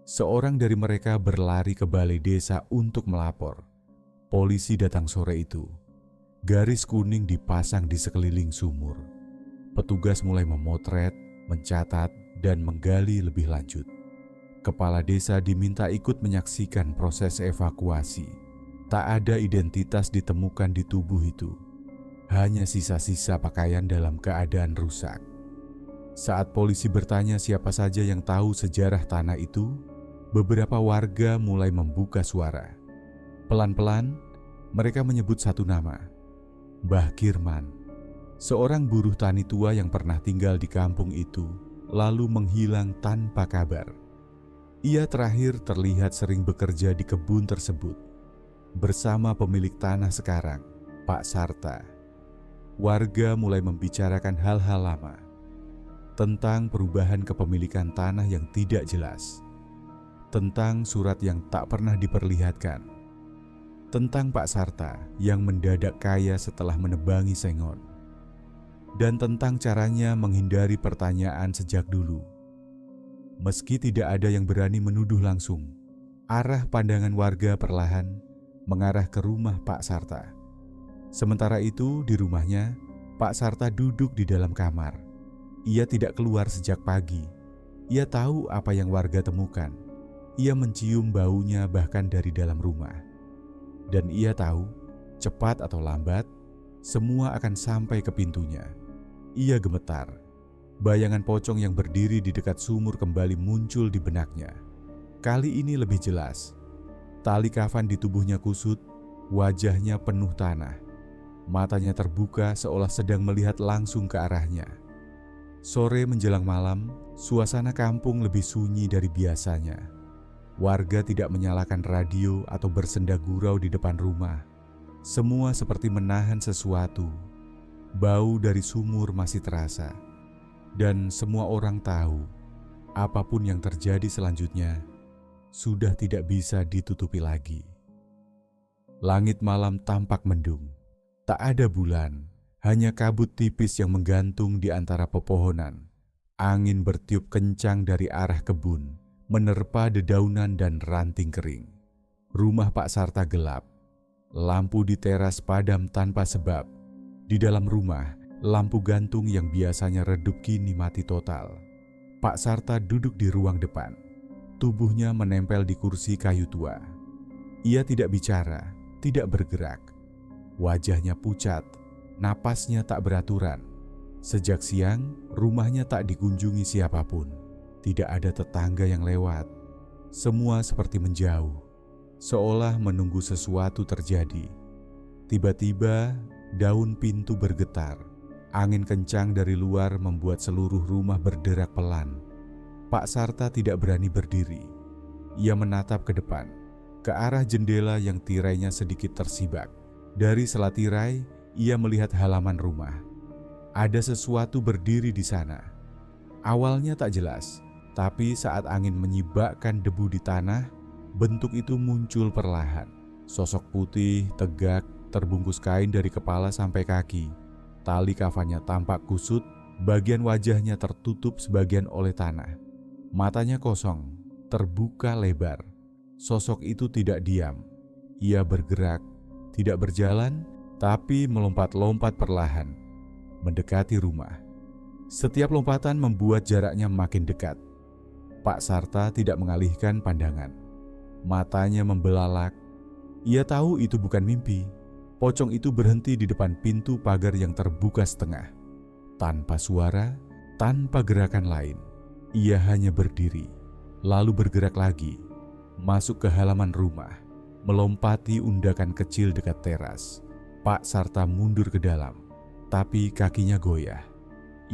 S1: Seorang dari mereka berlari ke balai desa untuk melapor. Polisi datang sore itu. Garis kuning dipasang di sekeliling sumur. Petugas mulai memotret, mencatat, dan menggali lebih lanjut. Kepala desa diminta ikut menyaksikan proses evakuasi. Tak ada identitas ditemukan di tubuh itu. Hanya sisa-sisa pakaian dalam keadaan rusak. Saat polisi bertanya siapa saja yang tahu sejarah tanah itu, beberapa warga mulai membuka suara. Pelan-pelan, mereka menyebut satu nama, Mbah Kirman, seorang buruh tani tua yang pernah tinggal di kampung itu, lalu menghilang tanpa kabar. Ia terakhir terlihat sering bekerja di kebun tersebut, bersama pemilik tanah sekarang, Pak Sarta. Warga mulai membicarakan hal-hal lama, tentang perubahan kepemilikan tanah yang tidak jelas, tentang surat yang tak pernah diperlihatkan, tentang Pak Sarta yang mendadak kaya setelah menebangi sengon, dan tentang caranya menghindari pertanyaan sejak dulu. Meski tidak ada yang berani menuduh langsung, arah pandangan warga perlahan mengarah ke rumah Pak Sarta. Sementara itu di rumahnya, Pak Sarta duduk di dalam kamar. Ia tidak keluar sejak pagi. Ia tahu apa yang warga temukan. Ia mencium baunya bahkan dari dalam rumah. Dan ia tahu, cepat atau lambat, semua akan sampai ke pintunya. Ia gemetar. Bayangan pocong yang berdiri di dekat sumur kembali muncul di benaknya. Kali ini lebih jelas. Tali kafan di tubuhnya kusut, wajahnya penuh tanah. Matanya terbuka seolah sedang melihat langsung ke arahnya. Sore menjelang malam, suasana kampung lebih sunyi dari biasanya. Warga tidak menyalakan radio atau bersenda gurau di depan rumah. Semua seperti menahan sesuatu. Bau dari sumur masih terasa. Dan semua orang tahu, apapun yang terjadi selanjutnya, sudah tidak bisa ditutupi lagi. Langit malam tampak mendung. Tak ada bulan. Hanya kabut tipis yang menggantung di antara pepohonan. Angin bertiup kencang dari arah kebun, menerpa dedaunan dan ranting kering. Rumah Pak Sarta gelap. Lampu di teras padam tanpa sebab. Di dalam rumah, lampu gantung yang biasanya redup kini mati total. Pak Sarta duduk di ruang depan. Tubuhnya menempel di kursi kayu tua. Ia tidak bicara, tidak bergerak. Wajahnya pucat, napasnya tak beraturan. Sejak siang, rumahnya tak dikunjungi siapapun. Tidak ada tetangga yang lewat. Semua seperti menjauh, seolah menunggu sesuatu terjadi. Tiba-tiba, daun pintu bergetar. Angin kencang dari luar membuat seluruh rumah berderak pelan. Pak Sarta tidak berani berdiri. Ia menatap ke depan, ke arah jendela yang tirainya sedikit tersibak. Dari sela tirai, ia melihat halaman rumah. Ada sesuatu berdiri di sana. Awalnya tak jelas, tapi saat angin menyibakkan debu di tanah, bentuk itu muncul perlahan. Sosok putih, tegak, terbungkus kain dari kepala sampai kaki. Tali kafannya tampak kusut, bagian wajahnya tertutup sebagian oleh tanah. Matanya kosong, terbuka lebar. Sosok itu tidak diam. Ia bergerak, tidak berjalan, tapi melompat-lompat perlahan, mendekati rumah. Setiap lompatan membuat jaraknya makin dekat. Pak Sarta tidak mengalihkan pandangan. Matanya membelalak. Ia tahu itu bukan mimpi. Pocong itu berhenti di depan pintu pagar yang terbuka setengah. Tanpa suara, tanpa gerakan lain, ia hanya berdiri, lalu bergerak lagi, masuk ke halaman rumah, melompati undakan kecil dekat teras. Pak Sarta mundur ke dalam, tapi kakinya goyah.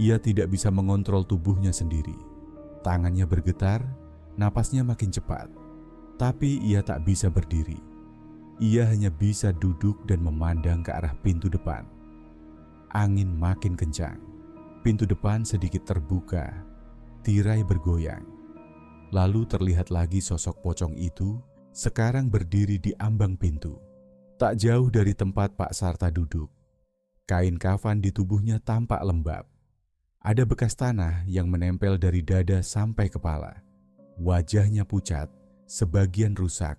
S1: Ia tidak bisa mengontrol tubuhnya sendiri. Tangannya bergetar, napasnya makin cepat. Tapi ia tak bisa berdiri. Ia hanya bisa duduk dan memandang ke arah pintu depan. Angin makin kencang. Pintu depan sedikit terbuka. Tirai bergoyang. Lalu terlihat lagi sosok pocong itu sekarang berdiri di ambang pintu. Tak jauh dari tempat Pak Sarta duduk. Kain kafan di tubuhnya tampak lembab. Ada bekas tanah yang menempel dari dada sampai kepala. Wajahnya pucat, sebagian rusak.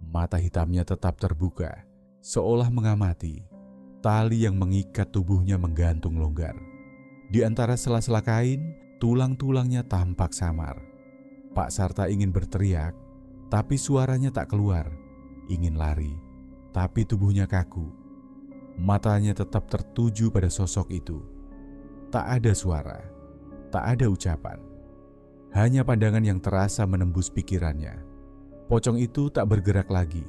S1: Mata hitamnya tetap terbuka, seolah mengamati. Tali yang mengikat tubuhnya menggantung longgar. Di antara sela-sela kain, tulang-tulangnya tampak samar. Pak Sarta ingin berteriak, tapi suaranya tak keluar. Ingin lari, tapi tubuhnya kaku. Matanya tetap tertuju pada sosok itu. Tak ada suara, tak ada ucapan. Hanya pandangan yang terasa menembus pikirannya. Pocong itu tak bergerak lagi.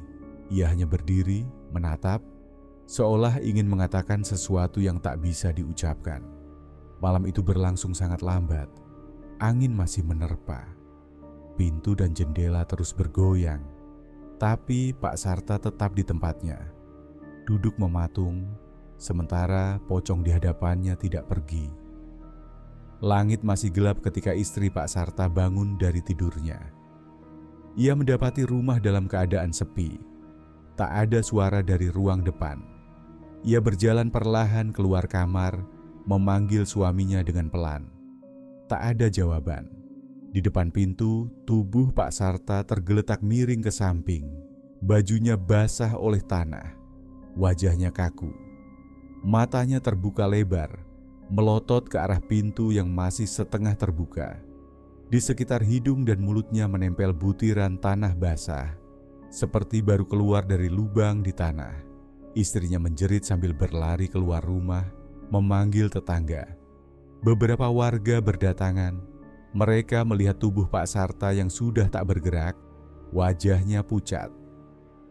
S1: Ia hanya berdiri, menatap, seolah ingin mengatakan sesuatu yang tak bisa diucapkan. Malam itu berlangsung sangat lambat. Angin masih menerpa. Pintu dan jendela terus bergoyang. Tapi Pak Sarta tetap di tempatnya. Duduk mematung, sementara pocong di hadapannya tidak pergi. Langit masih gelap ketika istri Pak Sarta bangun dari tidurnya. Ia mendapati rumah dalam keadaan sepi. Tak ada suara dari ruang depan. Ia berjalan perlahan keluar kamar, memanggil suaminya dengan pelan. Tak ada jawaban. Di depan pintu, tubuh Pak Sarta tergeletak miring ke samping. Bajunya basah oleh tanah. Wajahnya kaku. Matanya terbuka lebar, melotot ke arah pintu yang masih setengah terbuka. Di sekitar hidung dan mulutnya menempel butiran tanah basah, seperti baru keluar dari lubang di tanah. Istrinya menjerit sambil berlari keluar rumah, memanggil tetangga. Beberapa warga berdatangan. Mereka melihat tubuh Pak Sarta yang sudah tak bergerak, wajahnya pucat.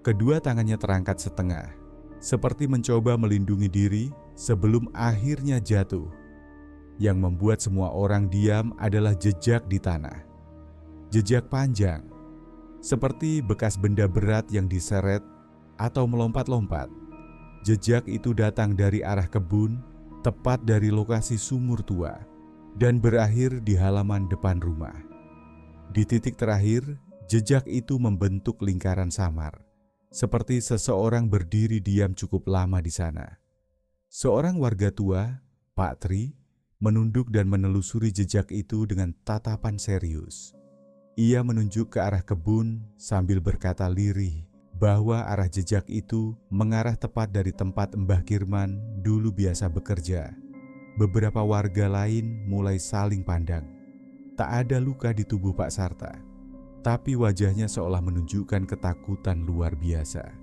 S1: Kedua tangannya terangkat setengah, seperti mencoba melindungi diri sebelum akhirnya jatuh. Yang membuat semua orang diam adalah jejak di tanah. Jejak panjang, seperti bekas benda berat yang diseret atau melompat-lompat. Jejak itu datang dari arah kebun, tepat dari lokasi sumur tua, dan berakhir di halaman depan rumah. Di titik terakhir, jejak itu membentuk lingkaran samar, seperti seseorang berdiri diam cukup lama di sana. Seorang warga tua, Pak Tri, menunduk dan menelusuri jejak itu dengan tatapan serius. Ia menunjuk ke arah kebun sambil berkata lirih bahwa arah jejak itu mengarah tepat dari tempat Mbah Kirman dulu biasa bekerja. Beberapa warga lain mulai saling pandang. Tak ada luka di tubuh Pak Sarta, tapi wajahnya seolah menunjukkan ketakutan luar biasa.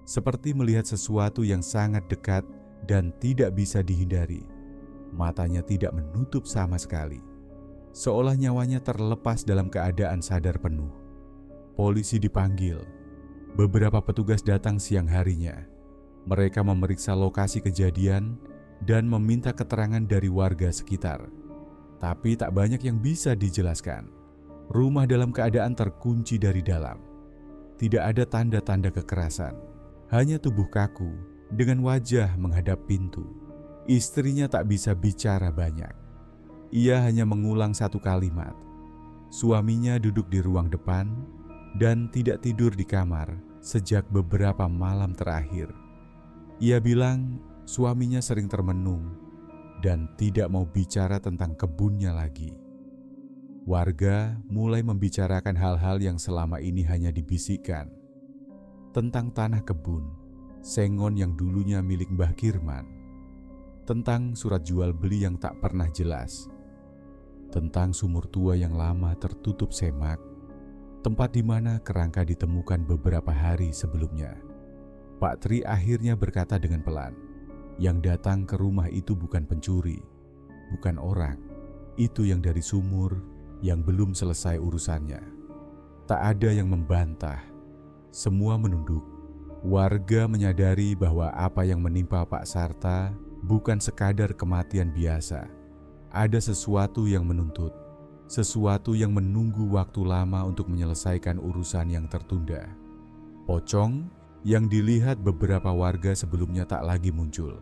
S1: Seperti melihat sesuatu yang sangat dekat dan tidak bisa dihindari. Matanya tidak menutup sama sekali, seolah nyawanya terlepas dalam keadaan sadar penuh. Polisi dipanggil. Beberapa petugas datang siang harinya. Mereka memeriksa lokasi kejadian dan meminta keterangan dari warga sekitar. Tapi tak banyak yang bisa dijelaskan. Rumah dalam keadaan terkunci dari dalam. Tidak ada tanda-tanda kekerasan, hanya tubuh kaku dengan wajah menghadap pintu. Istrinya tak bisa bicara banyak. Ia hanya mengulang satu kalimat. Suaminya duduk di ruang depan dan tidak tidur di kamar sejak beberapa malam terakhir. Ia bilang suaminya sering termenung dan tidak mau bicara tentang kebunnya lagi. Warga mulai membicarakan hal-hal yang selama ini hanya dibisikkan. Tentang tanah kebun, sengon yang dulunya milik Mbah Kirman. Tentang surat jual beli yang tak pernah jelas. Tentang sumur tua yang lama tertutup semak. Tempat di mana kerangka ditemukan beberapa hari sebelumnya. Pak Tri akhirnya berkata dengan pelan, yang datang ke rumah itu bukan pencuri, bukan orang. Itu yang dari sumur yang belum selesai urusannya. Tak ada yang membantah. Semua menunduk. Warga menyadari bahwa apa yang menimpa Pak Sarta bukan sekadar kematian biasa. Ada sesuatu yang menuntut, sesuatu yang menunggu waktu lama untuk menyelesaikan urusan yang tertunda. Pocong yang dilihat beberapa warga sebelumnya tak lagi muncul.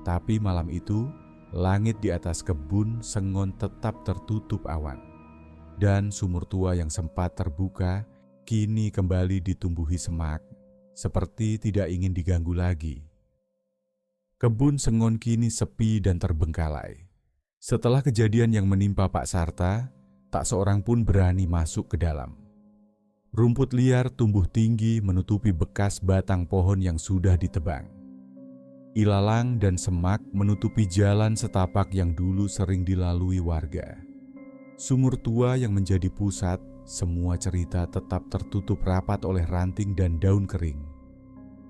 S1: Tapi malam itu, langit di atas kebun sengon tetap tertutup awan. Dan sumur tua yang sempat terbuka, kini kembali ditumbuhi semak, seperti tidak ingin diganggu lagi. Kebun sengon kini sepi dan terbengkalai. Setelah kejadian yang menimpa Pak Sarta, tak seorang pun berani masuk ke dalam. Rumput liar tumbuh tinggi menutupi bekas batang pohon yang sudah ditebang. Ilalang dan semak menutupi jalan setapak yang dulu sering dilalui warga. Sumur tua yang menjadi pusat, semua cerita tetap tertutup rapat oleh ranting dan daun kering.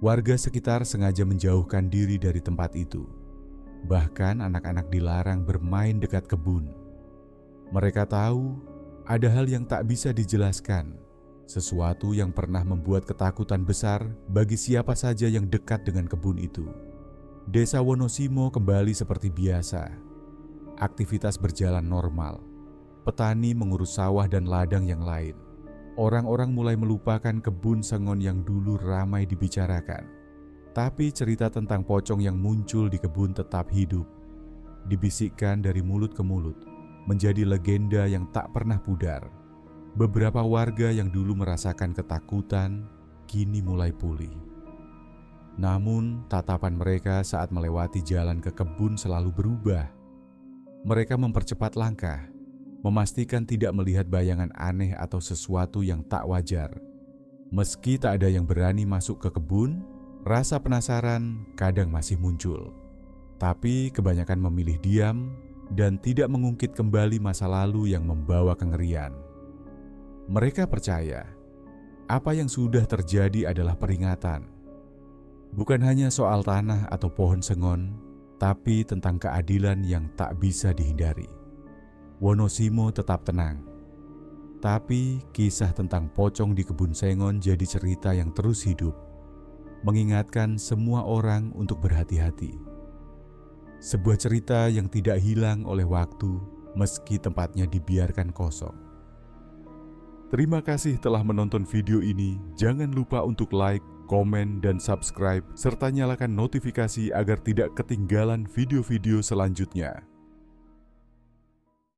S1: Warga sekitar sengaja menjauhkan diri dari tempat itu. Bahkan anak-anak dilarang bermain dekat kebun. Mereka tahu ada hal yang tak bisa dijelaskan, sesuatu yang pernah membuat ketakutan besar bagi siapa saja yang dekat dengan kebun itu. Desa Wonosimo kembali seperti biasa. Aktivitas berjalan normal. Petani mengurus sawah dan ladang yang lain. Orang-orang mulai melupakan kebun sengon yang dulu ramai dibicarakan. Tapi cerita tentang pocong yang muncul di kebun tetap hidup. Dibisikkan dari mulut ke mulut, menjadi legenda yang tak pernah pudar. Beberapa warga yang dulu merasakan ketakutan, kini mulai pulih. Namun, tatapan mereka saat melewati jalan ke kebun selalu berubah. Mereka mempercepat langkah, memastikan tidak melihat bayangan aneh atau sesuatu yang tak wajar. Meski tak ada yang berani masuk ke kebun, rasa penasaran kadang masih muncul. Tapi kebanyakan memilih diam dan tidak mengungkit kembali masa lalu yang membawa kengerian. Mereka percaya, apa yang sudah terjadi adalah peringatan. Bukan hanya soal tanah atau pohon sengon, tapi tentang keadilan yang tak bisa dihindari. Wonosimo tetap tenang. Tapi kisah tentang pocong di kebun sengon jadi cerita yang terus hidup, mengingatkan semua orang untuk berhati-hati. Sebuah cerita yang tidak hilang oleh waktu meski tempatnya dibiarkan kosong. Terima kasih telah menonton video ini. Jangan lupa untuk like, komen, dan subscribe, serta nyalakan notifikasi agar tidak ketinggalan video-video selanjutnya.